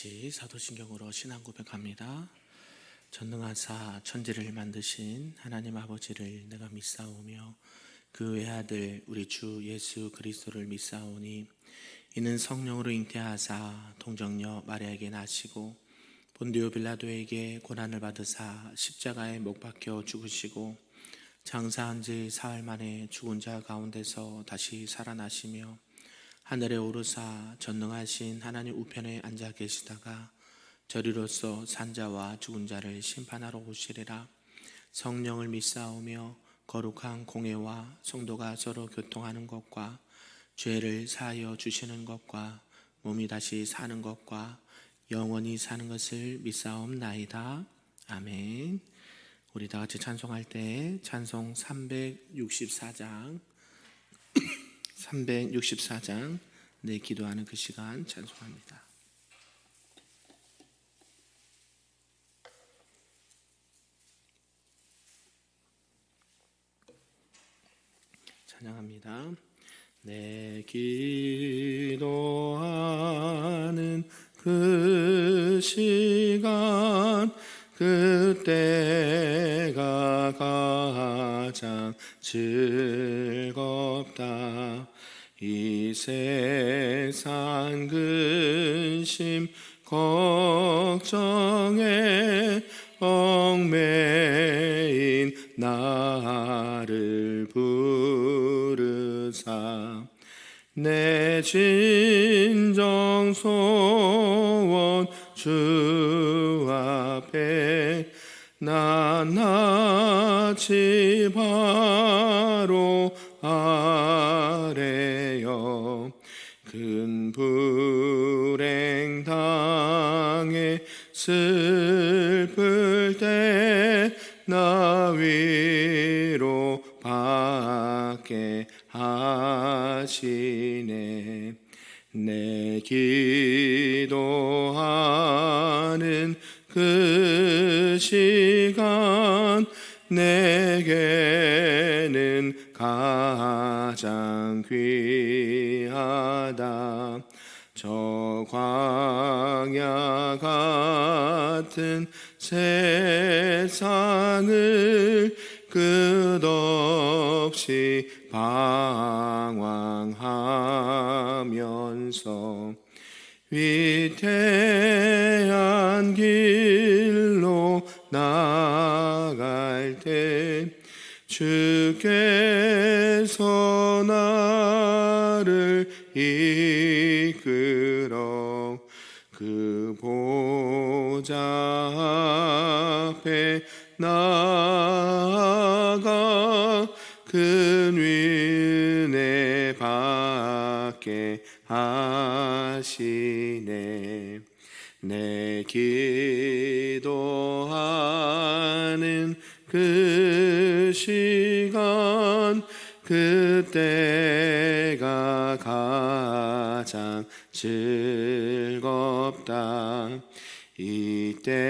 같이 사도신경으로 신앙 고백합니다. 전능하사 천지를 만드신 하나님 아버지를 내가 믿사오며 그 외아들 우리 주 예수 그리스도를 믿사오니 이는 성령으로 잉태하사 동정녀 마리아에게 나시고 본디오 빌라도에게 고난을 받으사 십자가에 못 박혀 죽으시고 장사한 지 사흘 만에 죽은 자 가운데서 다시 살아나시며 하늘에 오르사 전능하신 하나님 우편에 앉아 계시다가 저리로서 산자와 죽은 자를 심판하러 오시리라. 성령을 믿사오며 거룩한 공회와 성도가 서로 교통하는 것과 죄를 사하여 주시는 것과 몸이 다시 사는 것과 영원히 사는 것을 믿사옵나이다. 아멘. 우리 다 같이 찬송할 때 찬송 364장 내 기도하는 그 시간 찬송합니다. 찬양합니다. 내 기도하는 그 시간 그때가 가장 즐겁다. 이 세상 근심 걱정에 얽매인 나를 부르사 내 진정 소원 주 앞에 낱낱이 바로 아래요. 큰 불행 당해 슬플 때 나 위로 받게 하시네. 내 기도하는 그 시간 내게는 가장 귀하다. 저 광야 같은 세상을 끝없이 방황하면서 위태한 길로 나갈 때 주께서 나를 이끌어 그 보좌 앞에 나아가 큰 은혜 받게 하시네. 내 기도하는 그 시간 그때가 가장 즐겁다. 이때껏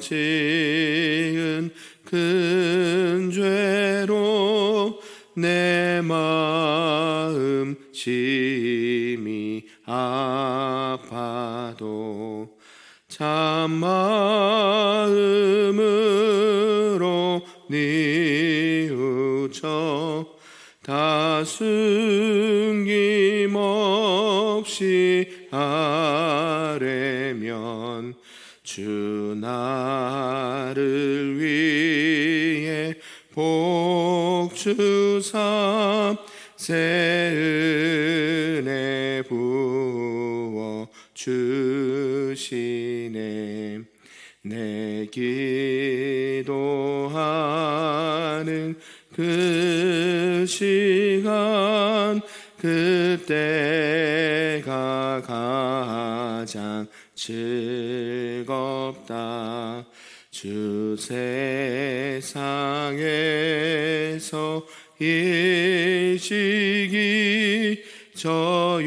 지은 큰 죄로 내 마음 심히 아파도 참마음으로 뉘우쳐 다 숨김없이 아뢰면 주 나를 위해 복 주사 새 은혜 부어 주시네. 내 기도하는 그 시간 그때가 가장 즐겁다. 주 세상에서 일시기 저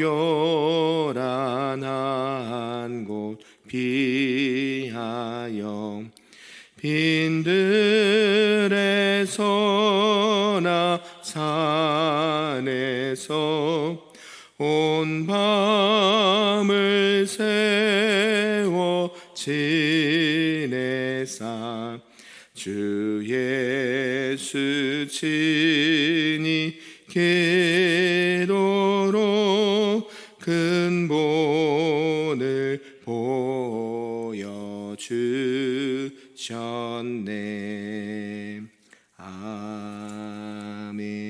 요란한 곳 피하여 빈들에서나 산에서 온 밤을 새워 지내사 주 예수 친히 기도로 근본을 보여주셨네. 아멘.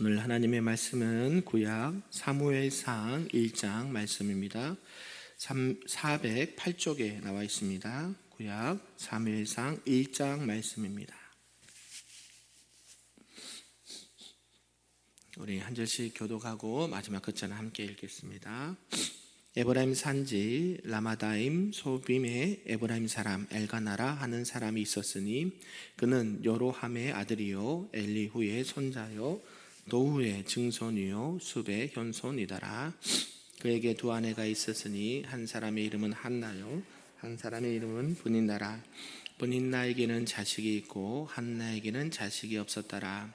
오늘 하나님의 말씀은 구약 사무엘상 1장 말씀입니다. 408쪽에 나와 있습니다. 구약 사무엘상 1장 말씀입니다. 우리 한 절씩 교독하고 마지막 끝절을 함께 읽겠습니다. 에브라임 산지 라마다임 소빔에 에브라임 사람 엘가나라 하는 사람이 있었으니 그는 여로함의 아들이요 엘리후의 손자요 도후의 증손이요 숲의 현손이더라. 그에게 두 아내가 있었으니 한 사람의 이름은 한나요 한 사람의 이름은 브닌나라. 브닌나에게는 자식이 있고 한나에게는 자식이 없었더라.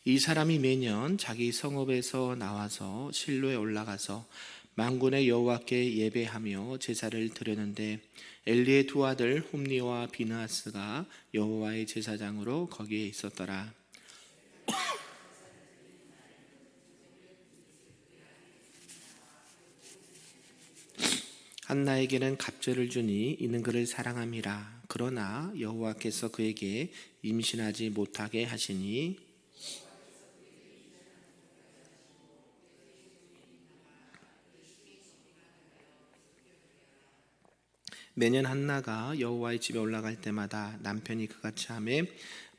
이 사람이 매년 자기 성읍에서 나와서 실로에 올라가서 만군의 여호와께 예배하며 제사를 드렸는데 엘리의 두 아들 홈니와 비느하스가 여호와의 제사장으로 거기에 있었더라. 한나에게는 갑절을 주니 이는 그를 사랑함이라. 그러나 여호와께서 그에게 임신하지 못하게 하시니 매년 한나가 여호와의 집에 올라갈 때마다 남편이 그같이 하매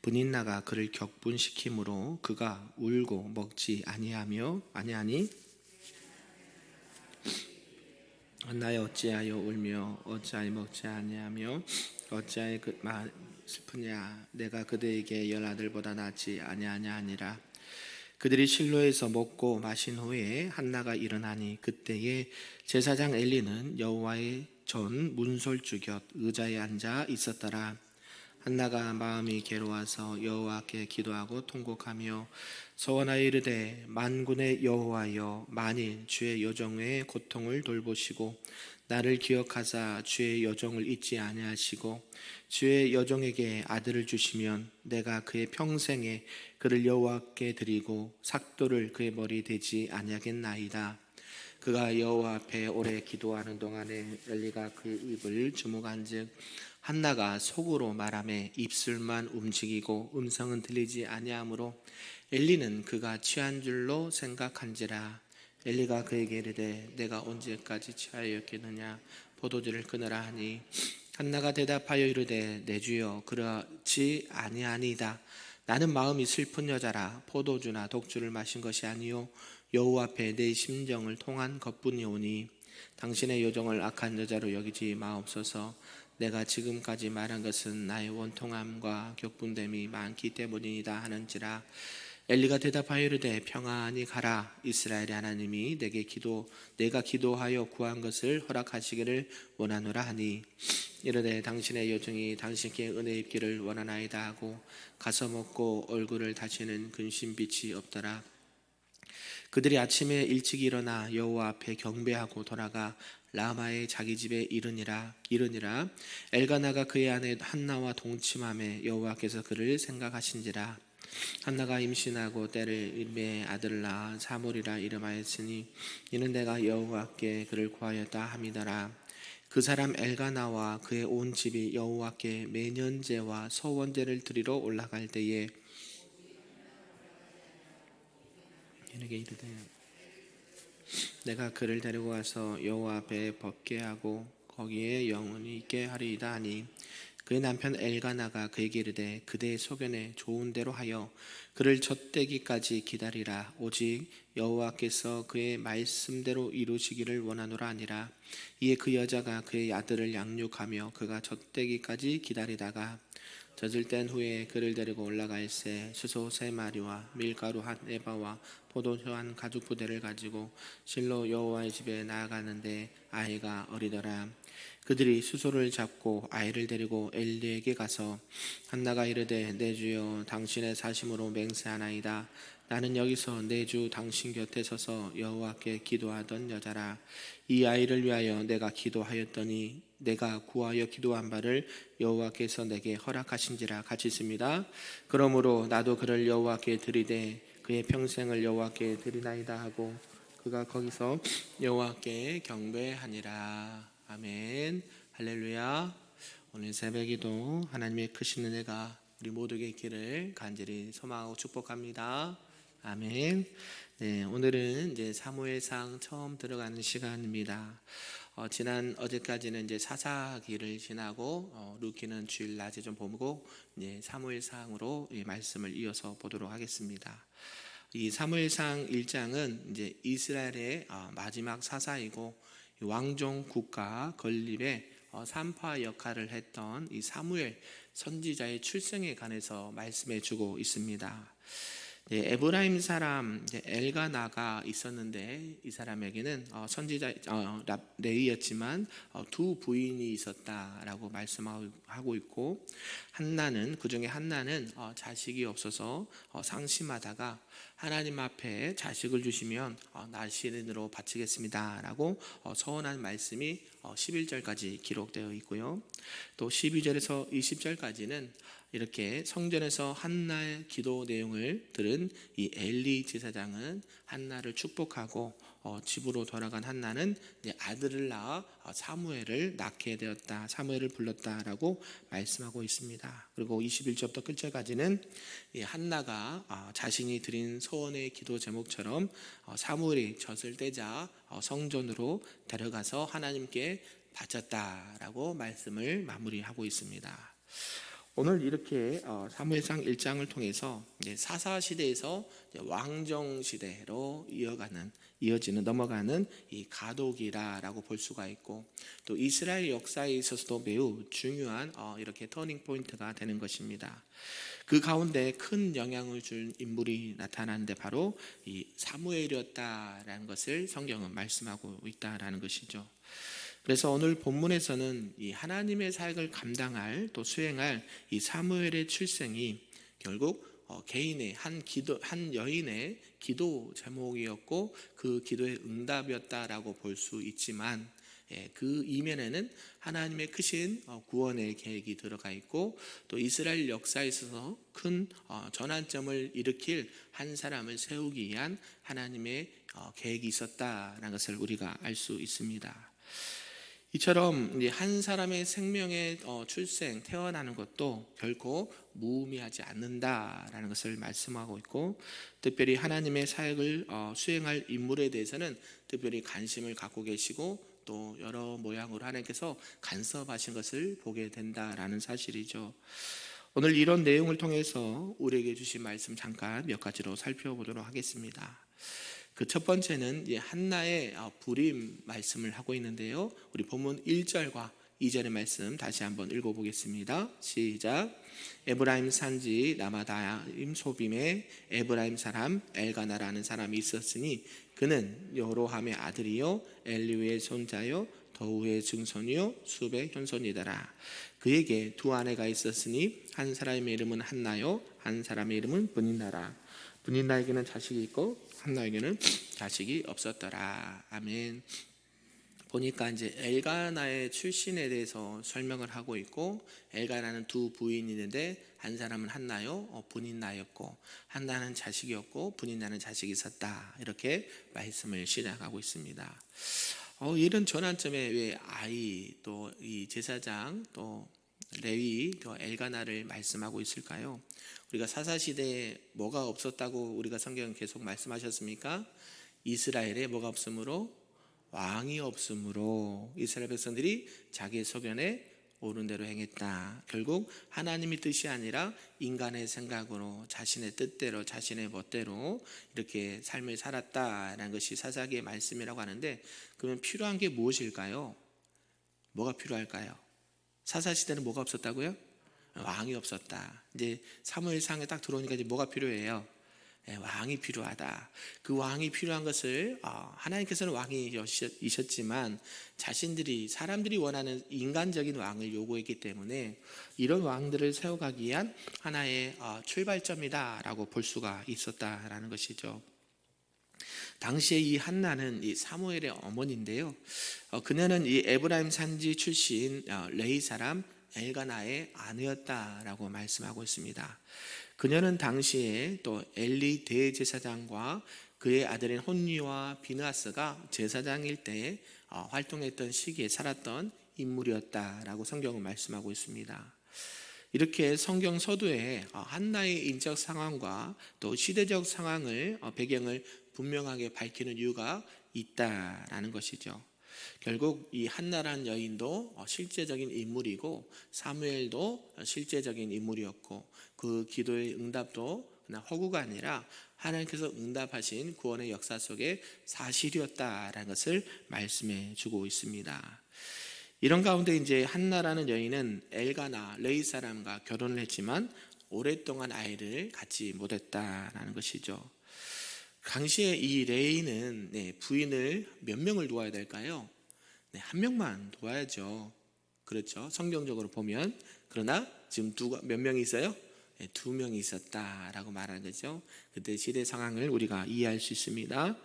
브닌나가 그를 격분시키므로 그가 울고 먹지 아니하니 한나여 어찌하여 울며 어찌하여 먹지 아니하며 어찌하여 슬프냐. 내가 그대에게 열 아들보다 낫지 아니하냐 하니라. 그들이 실로에서 먹고 마신 후에 한나가 일어나니 그때에 제사장 엘리는 여호와의 전 문설주 곁 의자에 앉아 있었더라. 한나가 마음이 괴로워서 여호와께 기도하고 통곡하며 소원하여 이르되 만군의 여호와여 만일 주의 여종의 고통을 돌보시고 나를 기억하사 주의 여종을 잊지 아니하시고 주의 여종에게 아들을 주시면 내가 그의 평생에 그를 여호와께 드리고 삭도를 그의 머리에 대지 아니하겠나이다. 그가 여호와 앞에 오래 기도하는 동안에 엘리가 그의 입을 주목한즉 한나가 속으로 말하매 입술만 움직이고 음성은 들리지 아니하므로 엘리는 그가 취한 줄로 생각한지라. 엘리가 그에게 이르되 내가 언제까지 취하였겠느냐 포도주를 끊으라 하니 한나가 대답하여 이르되 내 주여 그렇지 아니하니이다. 나는 마음이 슬픈 여자라 포도주나 독주를 마신 것이 아니요 여호와 앞에 내 심정을 통한 것뿐이오니 당신의 여종을 악한 여자로 여기지 마옵소서. 내가 지금까지 말한 것은 나의 원통함과 격분됨이 많기 때문이다 하는지라. 엘리가 대답하여 이르되 평안히 가라. 이스라엘의 하나님이 내가 기도하여 구한 것을 허락하시기를 원하노라 하니 이르되 당신의 여종이 당신께 은혜 입기를 원하나이다 하고 가서 먹고 얼굴을 다시는 근심빛이 없더라. 그들이 아침에 일찍 일어나 여호와 앞에 경배하고 돌아가 라마의 자기 집에 이르니라. 엘가나가 그의 아내 한나와 동침하매 여호와께서 그를 생각하신지라. 한나가 임신하고 때를 일매에 아들을 낳아 사물이라 이름하였으니 이는 내가 여호와께 그를 구하였다 함이더라. 그 사람 엘가나와 그의 온 집이 여호와께 매년제와 서원제를 드리러 올라갈 때에 이에게 이르되 내가 그를 데리고 가서 여호와 앞에 법궤 하고 거기에 영원히 있게 하리이다 하니 그의 남편 엘가나가 그에게 이르되 그대의 소견에 좋은 대로 하여 그를 젖대기까지 기다리라. 오직 여호와께서 그의 말씀대로 이루시기를 원하노라 하니라. 이에 그 여자가 그의 아들을 양육하며 그가 젖대기까지 기다리다가 젖을 뗀 후에 그를 데리고 올라갈새 수소 3마리와 밀가루 한 에바와 포도주 한 가죽 부대를 가지고 실로 여호와의 집에 나아가는데 아이가 어리더라. 그들이 수소를 잡고 아이를 데리고 엘리에게 가서 한나가 이르되 내 주여 당신의 사심으로 맹세하나이다. 나는 여기서 내 주 당신 곁에 서서 여호와께 기도하던 여자라. 이 아이를 위하여 내가 기도하였더니 내가 구하여 기도한 바를 여호와께서 내게 허락하신지라. 같이 있습니다. 그러므로 나도 그를 여호와께 드리되 그의 평생을 여호와께 드리나이다 하고 그가 거기서 여호와께 경배하니라. 아멘. 할렐루야. 오늘 새벽에도 하나님의 크신 은혜가 우리 모두에게 있기를 간절히 소망하고 축복합니다. 아멘. 네, 오늘은 이제 사무엘상 처음 들어가는 시간입니다. 지난 어제까지는 이제 사사기를 지나고 루키는 주일 낮에 좀 보고 이제 사무엘상으로 이 말씀을 이어서 보도록 하겠습니다. 이 사무엘상 1장은 이제 이스라엘의 마지막 사사이고 왕정 국가 건립의 산파 역할을 했던 이 사무엘 선지자의 출생에 관해서 말씀해 주고 있습니다. 에브라임 사람 엘가나가 있었는데 이 사람에게는 선지자 레이였지만 두 부인이 있었다라고 말씀하고 있고 한나는 그중에 한나는 자식이 없어서 상심하다가 하나님 앞에 자식을 주시면 나시린으로 바치겠습니다라고 서원한 말씀이 11절까지 기록되어 있고요. 또 12절에서 20절까지는 이렇게 성전에서 한나의 기도 내용을 들은 이 엘리 제사장은 한나를 축복하고 집으로 돌아간 한나는 아들을 낳아 사무엘을 낳게 되었다. 사무엘을 불렀다라고 말씀하고 있습니다. 그리고 21절부터 끝절까지는 이 한나가 자신이 드린 소원의 기도 제목처럼 사무엘이 젖을 떼자 성전으로 데려가서 하나님께 바쳤다라고 말씀을 마무리하고 있습니다. 오늘 이렇게 사무엘상 1장을 통해서 사사시대에서 왕정시대로 넘어가는 이 가독이라고 볼 수가 있고 또 이스라엘 역사에 있어서도 매우 중요한 이렇게 터닝 포인트가 되는 것입니다. 그 가운데 큰 영향을 준 인물이 나타나는데 바로 이 사무엘이었다라는 것을 성경은 말씀하고 있다라는 것이죠. 그래서 오늘 본문에서는 이 하나님의 사역을 감당할 또 수행할 이 사무엘의 출생이 결국 개인의 한 여인의 기도 제목이었고 그 기도의 응답이었다라고 볼 수 있지만 그 이면에는 하나님의 크신 구원의 계획이 들어가 있고 또 이스라엘 역사에 있어서 큰 전환점을 일으킬 한 사람을 세우기 위한 하나님의 계획이 있었다라는 것을 우리가 알 수 있습니다. 이처럼 한 사람의 생명의 출생, 태어나는 것도 결코 무의미하지 않는다라는 것을 말씀하고 있고 특별히 하나님의 사역을 수행할 인물에 대해서는 특별히 관심을 갖고 계시고 또 여러 모양으로 하나님께서 간섭하신 것을 보게 된다라는 사실이죠. 오늘 이런 내용을 통해서 우리에게 주신 말씀 잠깐 몇 가지로 살펴보도록 하겠습니다. 그 첫 번째는 한나의 불임 말씀을 하고 있는데요. 우리 본문 1절과 2절의 말씀 다시 한번 읽어보겠습니다. 시작. 에브라임 산지 라마다임 소빔에 에브라임 사람 엘가나라는 사람이 있었으니 그는 여로함의 아들이요 엘리우의 손자요 더우의 증손이요 숲의 현손이더라. 그에게 두 아내가 있었으니 한 사람의 이름은 한나요 한 사람의 이름은 브닌나라. 브닌나에게는 자식이 있고 한나에게는 자식이 없었더라. 아멘. 보니까 이제 엘가나의 출신에 대해서 설명을 하고 있고 엘가나는 두 부인이 있는데 한 사람은 한나요 브닌나였고 한나는 자식이었고 브닌나는 자식이 있었다. 이렇게 말씀을 시작하고 있습니다. 이런 전환점에 왜 아이 또 이 제사장 또 레위 또 엘가나를 말씀하고 있을까요? 우리가 사사시대에 뭐가 없었다고 우리가 성경은 계속 말씀하셨습니까? 이스라엘에 뭐가 없으므로? 왕이 없으므로 이스라엘 백성들이 자기의 소견에 옳은 대로 행했다. 결국 하나님의 뜻이 아니라 인간의 생각으로 자신의 뜻대로 자신의 멋대로 이렇게 삶을 살았다라는 것이 사사기의 말씀이라고 하는데 그러면 필요한 게 무엇일까요? 뭐가 필요할까요? 사사시대는 뭐가 없었다고요? 왕이 없었다. 이제 사무엘상에 딱 들어오니까 이제 뭐가 필요해요? 왕이 필요하다. 그 왕이 필요한 것을 하나님께서는 왕이셨지만 사람들이 원하는 인간적인 왕을 요구했기 때문에 이런 왕들을 세워가기 위한 하나의 출발점이다라고 볼 수가 있었다라는 것이죠. 당시에 이 한나는 이 사무엘의 어머니인데요. 그녀는 이 에브라임 산지 출신 레위 사람 엘가나의 아내였다라고 말씀하고 있습니다. 그녀는 당시에 또 엘리 대제사장과 그의 아들인 혼니와 비느하스가 제사장일 때 활동했던 시기에 살았던 인물이었다라고 성경은 말씀하고 있습니다. 이렇게 성경 서두에 한나의 인적 상황과 또 시대적 상황을 배경을 분명하게 밝히는 이유가 있다라는 것이죠. 결국 이 한나라는 여인도 실제적인 인물이고 사무엘도 실제적인 인물이었고 그 기도의 응답도 그냥 허구가 아니라 하나님께서 응답하신 구원의 역사 속에 사실이었다라는 것을 말씀해 주고 있습니다. 이런 가운데 이제 한나라는 여인은 엘가나 레위 사람과 결혼을 했지만 오랫동안 아이를 갖지 못했다라는 것이죠. 당시에 이 레위는 부인을 몇 명을 도와야 될까요? 한 명만 도와야죠. 그렇죠. 성경적으로 보면. 그러나 지금 몇 명이 있어요? 2명이 있었다라고 말하는 거죠. 그때 시대 상황을 우리가 이해할 수 있습니다.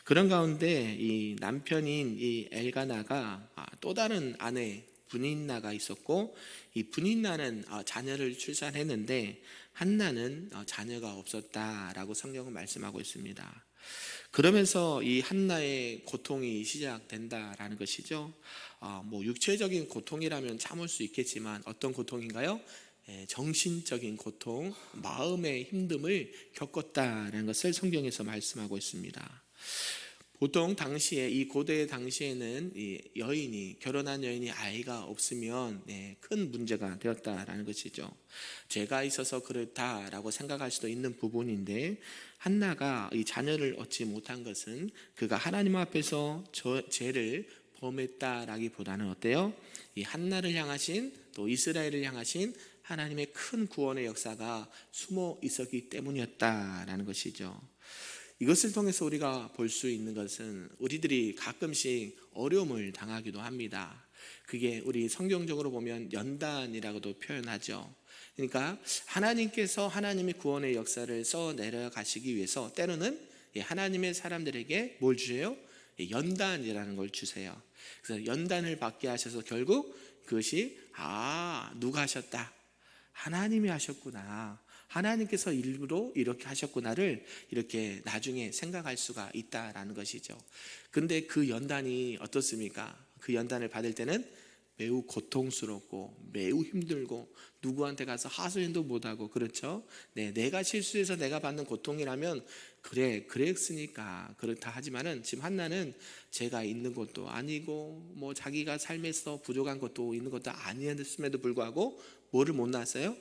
그런 가운데 이 남편인 이 엘가나가 또 다른 아내 분인나가 있었고, 이 분인나는 자녀를 출산했는데 한나는 자녀가 없었다라고 성경은 말씀하고 있습니다. 그러면서 이 한나의 고통이 시작된다라는 것이죠. 육체적인 고통이라면 참을 수 있겠지만 어떤 고통인가요? 정신적인 고통, 마음의 힘듦을 겪었다는 것을 성경에서 말씀하고 있습니다. 보통 당시에 이 고대 당시에는 이 결혼한 여인이 아이가 없으면 큰 문제가 되었다라는 것이죠. 죄가 있어서 그렇다라고 생각할 수도 있는 부분인데, 한나가 이 자녀를 얻지 못한 것은 그가 하나님 앞에서 죄를 범했다라기보다는 어때요? 이 한나를 향하신 또 이스라엘을 향하신 하나님의 큰 구원의 역사가 숨어 있었기 때문이었다라는 것이죠. 이것을 통해서 우리가 볼 수 있는 것은 우리들이 가끔씩 어려움을 당하기도 합니다. 그게 우리 성경적으로 보면 연단이라고도 표현하죠. 그러니까 하나님께서 하나님의 구원의 역사를 써 내려가시기 위해서 때로는 하나님의 사람들에게 뭘 주세요? 연단이라는 걸 주세요. 그래서 연단을 받게 하셔서 결국 그것이 누가 하셨다? 하나님이 하셨구나. 하나님께서 일부러 이렇게 하셨구나를 이렇게 나중에 생각할 수가 있다라는 것이죠. 근데 그 연단이 어떻습니까? 그 연단을 받을 때는 매우 고통스럽고 매우 힘들고 누구한테 가서 하소연도 못하고, 그렇죠? 내가 실수해서 내가 받는 고통이라면 그랬으니까 그렇다 하지만은 지금 한나는 죄가 있는 것도 아니고 자기가 삶에서 부족한 것도 있는 것도 아니었음에도 불구하고 뭐를 못 낳았어요?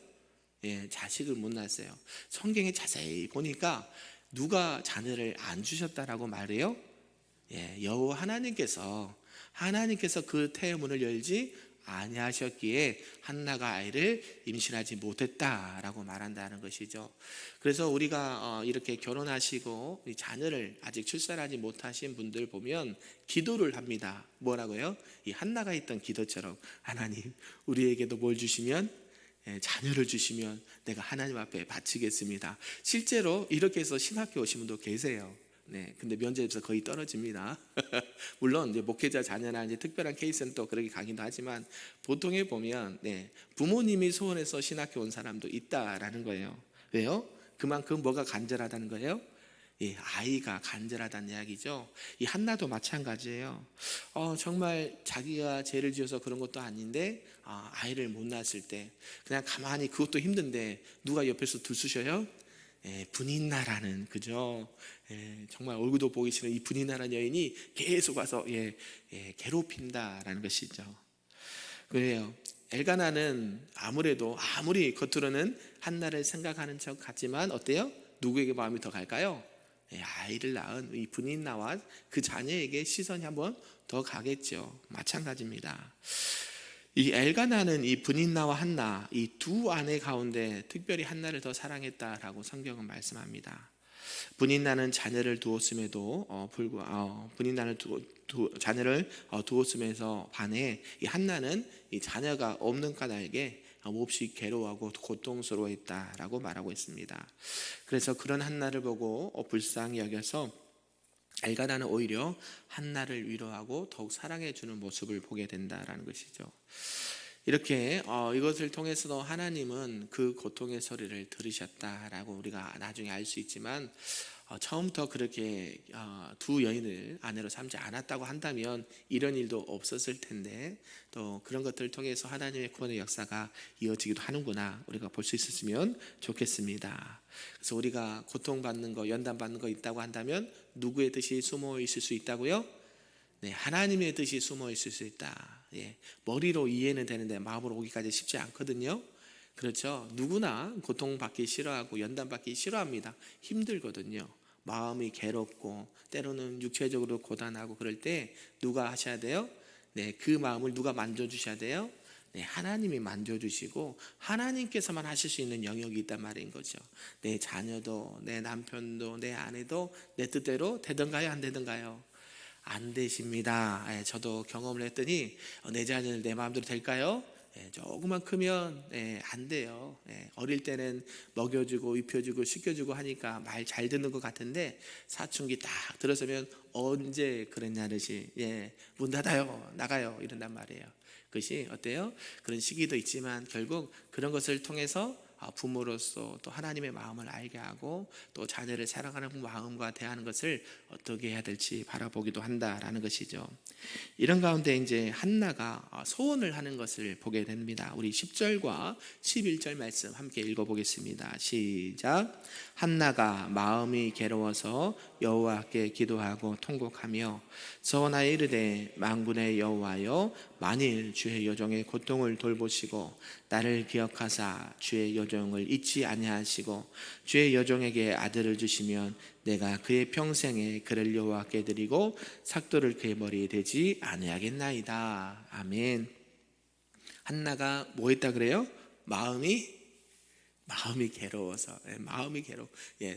자식을 못 낳았어요. 성경에 자세히 보니까 누가 자녀를 안 주셨다라고 말해요? 여호와 하나님께서 그 태의 문을 열지 아니하셨기에 한나가 아이를 임신하지 못했다라고 말한다는 것이죠. 그래서 우리가 이렇게 결혼하시고 자녀를 아직 출산하지 못하신 분들 보면 기도를 합니다. 뭐라고요? 이 한나가 했던 기도처럼, 하나님 우리에게도 뭘 주시면 자녀를 주시면 내가 하나님 앞에 바치겠습니다. 실제로 이렇게 해서 신학교 오신 분도 계세요. 근데 면접에서 거의 떨어집니다. 물론 이제 목회자 자녀나 이제 특별한 케이스는 또 그렇게 가기도 하지만 보통에 보면 부모님이 소원해서 신학교 온 사람도 있다라는 거예요. 왜요? 그만큼 뭐가 간절하다는 거예요? 아이가 간절하다는 이야기죠. 이 한나도 마찬가지예요. 정말 자기가 죄를 지어서 그런 것도 아닌데 아이를 못 낳았을 때 그냥 가만히, 그것도 힘든데 누가 옆에서 들쑤셔요? 분인나라는, 그죠? 정말 얼굴도 보기 싫은 이 분인나라는 여인이 계속 와서 괴롭힌다라는 것이죠. 그래요. 엘가나는 아무리 겉으로는 한나를 생각하는 척 같지만 어때요? 누구에게 마음이 더 갈까요? 아이를 낳은 이 분인나와 그 자녀에게 시선이 한번 더 가겠죠. 마찬가지입니다. 이 엘가나는 이 분인나와 한나, 이 두 아내 가운데 특별히 한나를 더 사랑했다라고 성경은 말씀합니다. 분이 나는 자녀를 두었음에도 자녀를 두었으면서 반해 이 한나는 이 자녀가 없는 까닭에 몹시 괴로워하고 고통스러워했다라고 말하고 있습니다. 그래서 그런 한나를 보고 불쌍히 여겨서 엘가나는 오히려 한나를 위로하고 더욱 사랑해 주는 모습을 보게 된다라는 것이죠. 이렇게 이것을 통해서도 하나님은 그 고통의 소리를 들으셨다라고 우리가 나중에 알 수 있지만, 처음부터 그렇게 두 여인을 아내로 삼지 않았다고 한다면 이런 일도 없었을 텐데, 또 그런 것들을 통해서 하나님의 구원의 역사가 이어지기도 하는구나, 우리가 볼 수 있었으면 좋겠습니다. 그래서 우리가 고통받는 거, 연단받는 거 있다고 한다면 누구의 뜻이 숨어 있을 수 있다고요? 네, 하나님의 뜻이 숨어 있을 수 있다. 머리로 이해는 되는데 마음으로 오기까지 쉽지 않거든요. 그렇죠. 누구나 고통받기 싫어하고 연단받기 싫어합니다. 힘들거든요. 마음이 괴롭고 때로는 육체적으로 고단하고 그럴 때 누가 하셔야 돼요? 네, 그 마음을 누가 만져주셔야 돼요? 네, 하나님이 만져주시고 하나님께서만 하실 수 있는 영역이 있단 말인 거죠. 내 자녀도, 내 남편도, 내 아내도 내 뜻대로 되던가요, 안 되던가요? 안 되십니다. 저도 경험을 했더니 내 자녀는 내 마음대로 될까요? 조금만 크면 안 돼요. 어릴 때는 먹여주고 입혀주고 씻겨주고 하니까 말 잘 듣는 것 같은데 사춘기 딱 들어서면 언제 그랬냐듯이 문 닫아요, 나가요 이런단 말이에요. 그것이 어때요? 그런 시기도 있지만 결국 그런 것을 통해서 부모로서 또 하나님의 마음을 알게 하고 또 자녀를 사랑하는 마음과 대하는 것을 어떻게 해야 될지 바라보기도 한다라는 것이죠. 이런 가운데 이제 한나가 소원을 하는 것을 보게 됩니다. 우리 10절과 11절 말씀 함께 읽어보겠습니다. 시작. 한나가 마음이 괴로워서 여호와께 기도하고 통곡하며 소원하여 이르되 만군의 여호와여, 만일 주의 여종의 고통을 돌보시고 나를 기억하사 주의 여종을 잊지 아니하시고 주의 여종에게 아들을 주시면 내가 그의 평생에 그를 여호와께 드리고 삭도를 그의 머리에 대지 아니하겠나이다. 아멘. 한나가 뭐 했다 그래요? 마음이 괴로워서. 마음이 괴로워.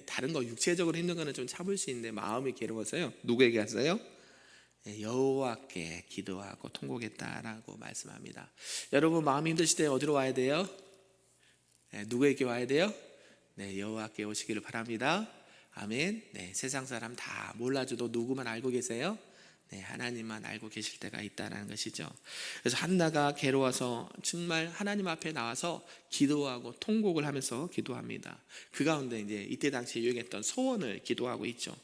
다른 거 육체적으로 힘든 거는 좀 참을 수 있는데 마음이 괴로워서요. 누구에게 갔어요? 여호와께 기도하고 통곡했다라고 말씀합니다. 여러분 마음이 힘드실 때 어디로 와야 돼요? 누구에게 와야 돼요? 여호와께 오시기를 바랍니다. 아멘. 세상 사람 다 몰라줘도 누구만 알고 계세요? 하나님만 알고 계실 때가 있다는 것이죠. 그래서 한나가 괴로워서 정말 하나님 앞에 나와서 기도하고 통곡을 하면서 기도합니다. 그 가운데 이제 이때 당시에 유행했던 소원을 기도하고 있죠.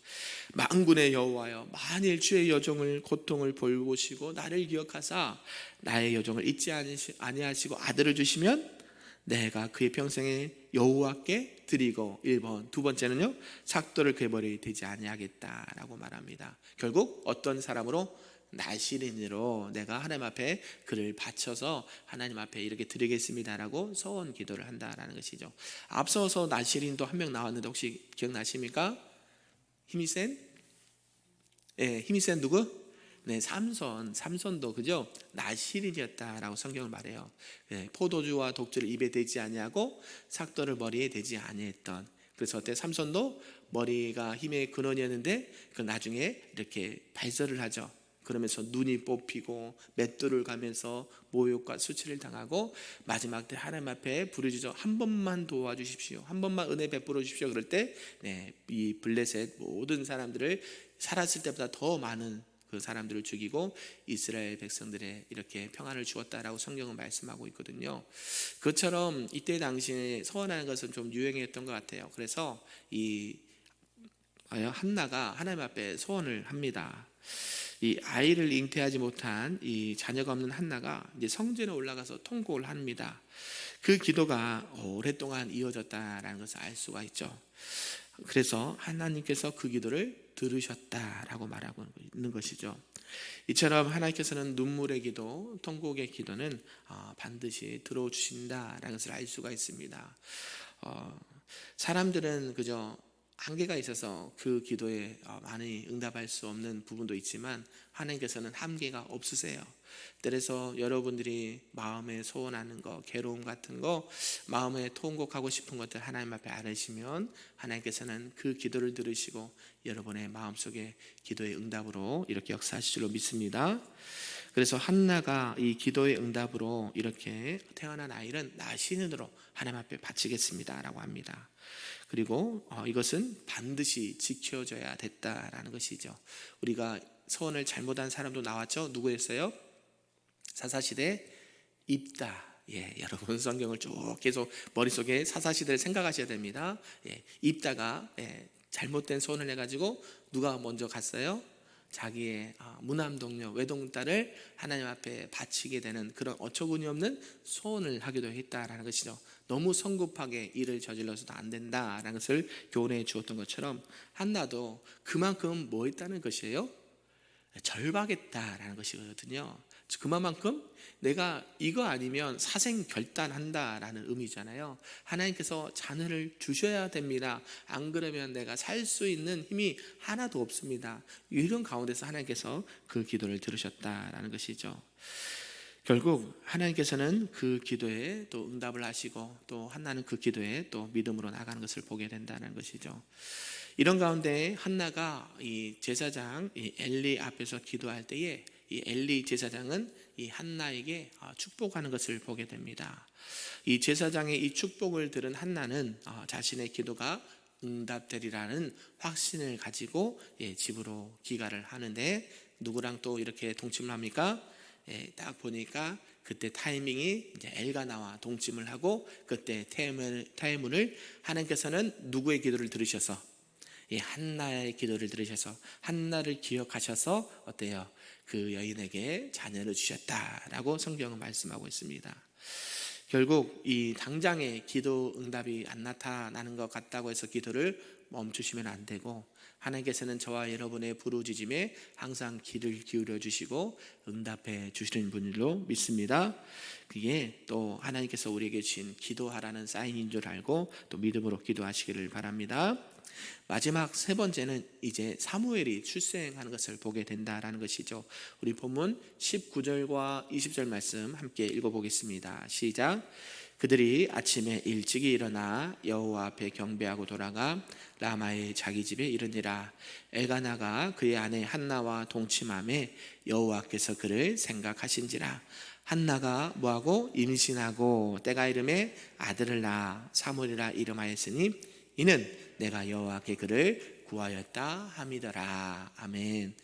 만군의 여호와여, 만일 주의 여종을 고통을 볼보시고 나를 기억하사 나의 여종을 잊지 아니하시고 아들을 주시면 내가 그의 평생에 여호와께 드리고 1번, 두 번째는요, 삭도를 그의 머리에 대지 아니하겠다라고 말합니다. 결국 어떤 사람으로? 나시린으로 내가 하나님 앞에 그를 바쳐서 하나님 앞에 이렇게 드리겠습니다라고 소원 기도를 한다라는 것이죠. 앞서서 나시린도 한 명 나왔는데 혹시 기억나십니까? 힘이 센 누구? 삼손도 그죠? 나시린이었다라고 성경을 말해요. 포도주와 독주를 입에 대지 아니하고 삭도를 머리에 대지 아니했던. 그래서 어때? 삼손도 머리가 힘의 근원이었는데 그 나중에 이렇게 발설을 하죠. 그러면서 눈이 뽑히고 맷돌을 가면서 모욕과 수치를 당하고 마지막 때 하나님 앞에 부르짖어 한 번만 도와주십시오, 한 번만 은혜 베풀어 주십시오. 그럴 때 이 블레셋 모든 사람들을 살았을 때보다 더 많은 그 사람들을 죽이고 이스라엘 백성들의 이렇게 평안을 주었다라고 성경은 말씀하고 있거든요. 그것처럼 이때 당시에 소원하는 것은 좀 유행했던 것 같아요. 그래서 이 한나가 하나님 앞에 소원을 합니다. 이 아이를 잉태하지 못한 이 자녀가 없는 한나가 이제 성전에 올라가서 통곡을 합니다. 그 기도가 오랫동안 이어졌다라는 것을 알 수가 있죠. 그래서 하나님께서 그 기도를 들으셨다라고 말하고 있는 것이죠. 이처럼 하나님께서는 눈물의 기도, 통곡의 기도는 반드시 들어주신다라는 것을 알 수가 있습니다. 사람들은 그저 한계가 있어서 그 기도에 많이 응답할 수 없는 부분도 있지만 하나님께서는 한계가 없으세요. 그래서 여러분들이 마음에 소원하는 거, 괴로움 같은 거, 마음에 통곡하고 싶은 것들 하나님 앞에 아뢰시면 하나님께서는 그 기도를 들으시고 여러분의 마음속에 기도의 응답으로 이렇게 역사하실 줄로 믿습니다. 그래서 한나가 이 기도의 응답으로 이렇게 태어난 아이를 나신으로 하나님 앞에 바치겠습니다 라고 합니다. 그리고 이것은 반드시 지켜져야 됐다라는 것이죠. 우리가 소원을 잘못한 사람도 나왔죠. 누구였어요? 사사시대 입다. 여러분 성경을 쭉 계속 머릿속에 사사시대를 생각하셔야 됩니다. 입다가 잘못된 소원을 해가지고 누가 먼저 갔어요? 자기의 무남동녀 외동딸을 하나님 앞에 바치게 되는 그런 어처구니 없는 소원을 하기도 했다라는 것이죠. 너무 성급하게 일을 저질러서도 안 된다라는 것을 교훈해 주었던 것처럼 한나도 그만큼 뭐 했다는 것이에요? 절박했다라는 것이거든요. 그만큼 내가 이거 아니면 사생 결단한다라는 의미잖아요. 하나님께서 자녀를 주셔야 됩니다. 안 그러면 내가 살 수 있는 힘이 하나도 없습니다. 이런 가운데서 하나님께서 그 기도를 들으셨다라는 것이죠. 결국 하나님께서는 그 기도에 또 응답을 하시고 또 한나는 그 기도에 또 믿음으로 나가는 것을 보게 된다는 것이죠. 이런 가운데 한나가 이 제사장 이 엘리 앞에서 기도할 때에 이 엘리 제사장은 이 한나에게 축복하는 것을 보게 됩니다. 이 제사장의 이 축복을 들은 한나는 자신의 기도가 응답되리라는 확신을 가지고 집으로 귀가를 하는데 누구랑 또 이렇게 동침을 합니까? 딱 보니까 그때 타이밍이 이제 엘가나와 동침을 하고 그때 타이문을 하나님께서는 누구의 기도를 들으셔서 한나의 기도를 들으셔서 한나를 기억하셔서 어때요? 그 여인에게 자녀를 주셨다라고 성경은 말씀하고 있습니다. 결국 이 당장의 기도 응답이 안 나타나는 것 같다고 해서 기도를 멈추시면 안 되고 하나님께서는 저와 여러분의 부르짖음에 항상 귀를 기울여 주시고 응답해 주시는 분으로 믿습니다. 그게 또 하나님께서 우리에게 주신 기도하라는 사인인 줄 알고 또 믿음으로 기도하시기를 바랍니다. 마지막 세 번째는 이제 사무엘이 출생하는 것을 보게 된다라는 것이죠. 우리 본문 19절과 20절 말씀 함께 읽어보겠습니다. 시작. 그들이 아침에 일찍이 일어나 여호와 앞에 경배하고 돌아가 라마의 자기 집에 이르니라. 엘가나가 그의 아내 한나와 동침함에 여호와께서 그를 생각하신지라. 한나가 뭐하고 임신하고 때가 이름에 아들을 낳아 사무엘이라 이름하였으니 이는 내가 여호와께 그를 구하였다 함이더라. 아멘.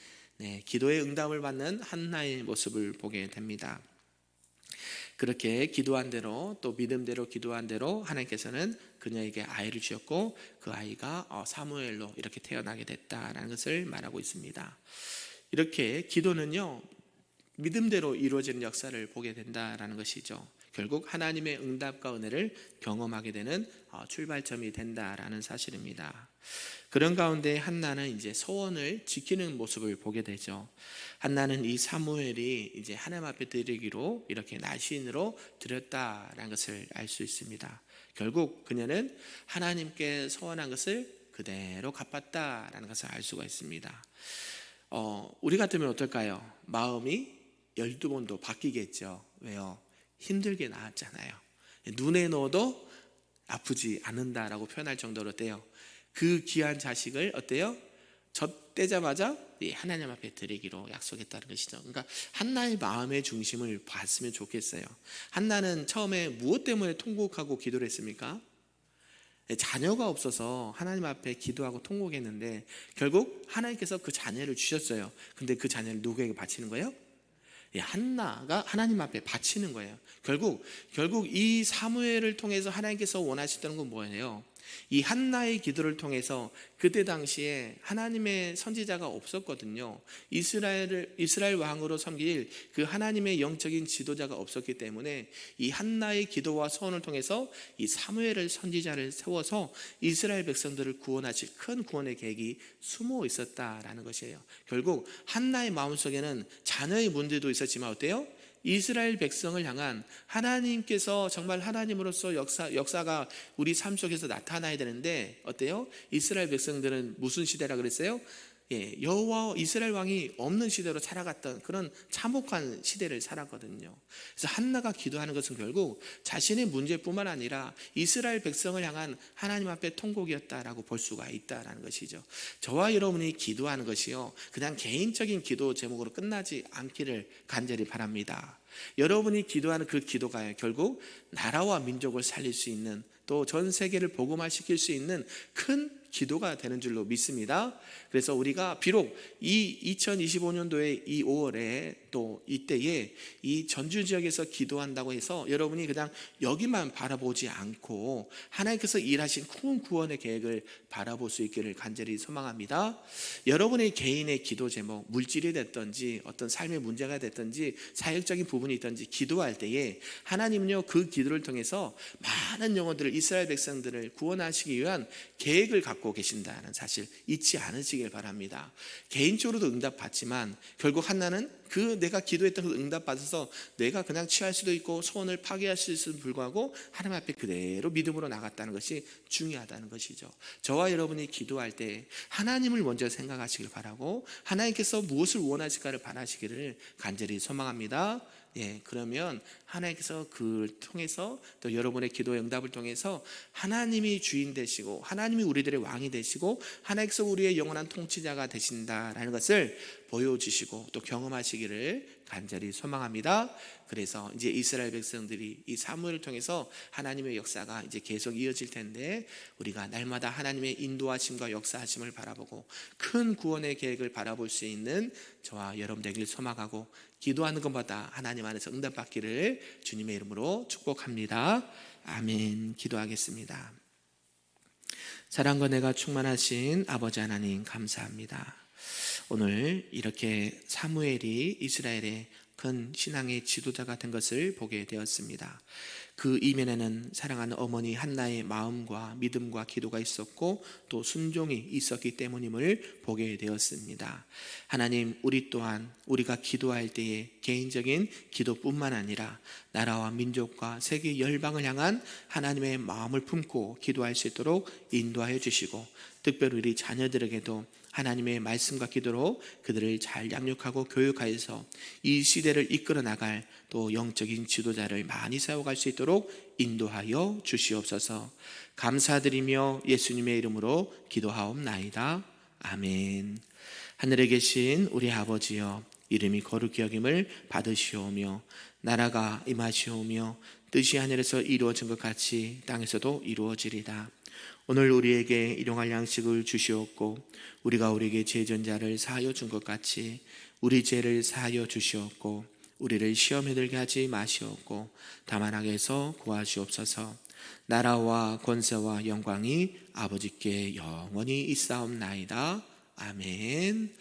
기도의 응답을 받는 한나의 모습을 보게 됩니다. 그렇게 기도한 대로 또 믿음대로 기도한 대로 하나님께서는 그녀에게 아이를 주셨고 그 아이가 사무엘로 이렇게 태어나게 됐다라는 것을 말하고 있습니다. 이렇게 기도는요 믿음대로 이루어지는 역사를 보게 된다라는 것이죠. 결국 하나님의 응답과 은혜를 경험하게 되는 출발점이 된다라는 사실입니다. 그런 가운데 한나는 이제 소원을 지키는 모습을 보게 되죠. 한나는 이 사무엘이 이제 하나님 앞에 드리기로 이렇게 나신으로 드렸다라는 것을 알 수 있습니다. 결국 그녀는 하나님께 소원한 것을 그대로 갚았다라는 것을 알 수가 있습니다. 우리 같으면 어떨까요? 마음이 12번도 바뀌겠죠. 왜요? 힘들게 낳았잖아요. 눈에 넣어도 아프지 않는다라고 표현할 정도로 어때요? 그 귀한 자식을 어때요? 젖대자마자 하나님 앞에 드리기로 약속했다는 것이죠. 그러니까 한나의 마음의 중심을 봤으면 좋겠어요. 한나는 처음에 무엇 때문에 통곡하고 기도를 했습니까? 자녀가 없어서 하나님 앞에 기도하고 통곡했는데 결국 하나님께서 그 자녀를 주셨어요. 근데 그 자녀를 누구에게 바치는 거예요? 한나가 하나님 앞에 바치는 거예요. 결국 이 사무엘을 통해서 하나님께서 원하셨던 건 뭐예요? 이 한나의 기도를 통해서 그때 당시에 하나님의 선지자가 없었거든요. 이스라엘 왕으로 섬길 그 하나님의 영적인 지도자가 없었기 때문에 이 한나의 기도와 소원을 통해서 이 사무엘을 선지자를 세워서 이스라엘 백성들을 구원하실 큰 구원의 계획이 숨어 있었다라는 것이에요. 결국 한나의 마음속에는 자녀의 문제도 있었지만 어때요? 이스라엘 백성을 향한 하나님께서 정말 하나님으로서 역사가 우리 삶 속에서 나타나야 되는데 어때요? 이스라엘 백성들은 무슨 시대라 그랬어요? 여호와 이스라엘 왕이 없는 시대로 살아갔던 그런 참혹한 시대를 살았거든요. 그래서 한나가 기도하는 것은 결국 자신의 문제뿐만 아니라 이스라엘 백성을 향한 하나님 앞에 통곡이었다라고 볼 수가 있다라는 것이죠. 저와 여러분이 기도하는 것이요, 그냥 개인적인 기도 제목으로 끝나지 않기를 간절히 바랍니다. 여러분이 기도하는 그 기도가 결국 나라와 민족을 살릴 수 있는, 또 전 세계를 복음화시킬 수 있는 큰 기도가 되는 줄로 믿습니다. 그래서 우리가 비록 이 2025년도에 이 5월에 또 이때에 이 전주 지역에서 기도한다고 해서 여러분이 그냥 여기만 바라보지 않고 하나님께서 일하신 큰 구원의 계획을 바라볼 수 있기를 간절히 소망합니다. 여러분의 개인의 기도 제목, 물질이 됐든지 어떤 삶의 문제가 됐든지 사역적인 부분이 있든지 기도할 때에 하나님은요, 그 기도를 통해서 많은 영혼들을, 이스라엘 백성들을 구원하시기 위한 계획을 갖고 계신다는 사실 잊지 않으시길 바랍니다. 개인적으로도 응답받지만 결국 한나는 내가 기도했던 그 응답받아서 내가 그냥 취할 수도 있고 소원을 파기할 수 있음에도 불구하고 하나님 앞에 그대로 믿음으로 나갔다는 것이 중요하다는 것이죠. 저와 여러분이 기도할 때 하나님을 먼저 생각하시길 바라고 하나님께서 무엇을 원하실까를 바라시기를 간절히 소망합니다. 그러면 하나님께서 그를 통해서 또 여러분의 기도의 응답을 통해서 하나님이 주인 되시고 하나님이 우리들의 왕이 되시고 하나님께서 우리의 영원한 통치자가 되신다라는 것을 보여주시고 또 경험하시기를 간절히 소망합니다. 그래서 이제 이스라엘 백성들이 이 사무엘을 통해서 하나님의 역사가 이제 계속 이어질 텐데 우리가 날마다 하나님의 인도하심과 역사하심을 바라보고 큰 구원의 계획을 바라볼 수 있는 저와 여러분 되길 소망하고 기도하는 것보다 하나님 안에서 응답받기를 주님의 이름으로 축복합니다. 아멘. 기도하겠습니다. 사랑과 내가 충만하신 아버지 하나님 감사합니다. 오늘 이렇게 사무엘이 이스라엘의 큰 신앙의 지도자가 된 것을 보게 되었습니다. 그 이면에는 사랑하는 어머니 한나의 마음과 믿음과 기도가 있었고 또 순종이 있었기 때문임을 보게 되었습니다. 하나님, 우리 또한 우리가 기도할 때에 개인적인 기도뿐만 아니라 나라와 민족과 세계 열방을 향한 하나님의 마음을 품고 기도할 수 있도록 인도하여 주시고 특별히 우리 자녀들에게도 하나님의 말씀과 기도로 그들을 잘 양육하고 교육하여서 이 시대를 이끌어 나갈 또 영적인 지도자를 많이 세워갈 수 있도록 인도하여 주시옵소서. 감사드리며 예수님의 이름으로 기도하옵나이다. 아멘. 하늘에 계신 우리 아버지여, 이름이 거룩히 여김을 받으시오며 나라가 임하시오며 뜻이 하늘에서 이루어진 것 같이 땅에서도 이루어지리다. 오늘 우리에게 일용할 양식을 주시옵고 우리가 우리에게 죄전자를 사하여 준 것 같이 우리 죄를 사하여 주시옵고 우리를 시험에 들게 하지 마시옵고 다만 악에서 구하시옵소서. 나라와 권세와 영광이 아버지께 영원히 있사옵나이다. 아멘.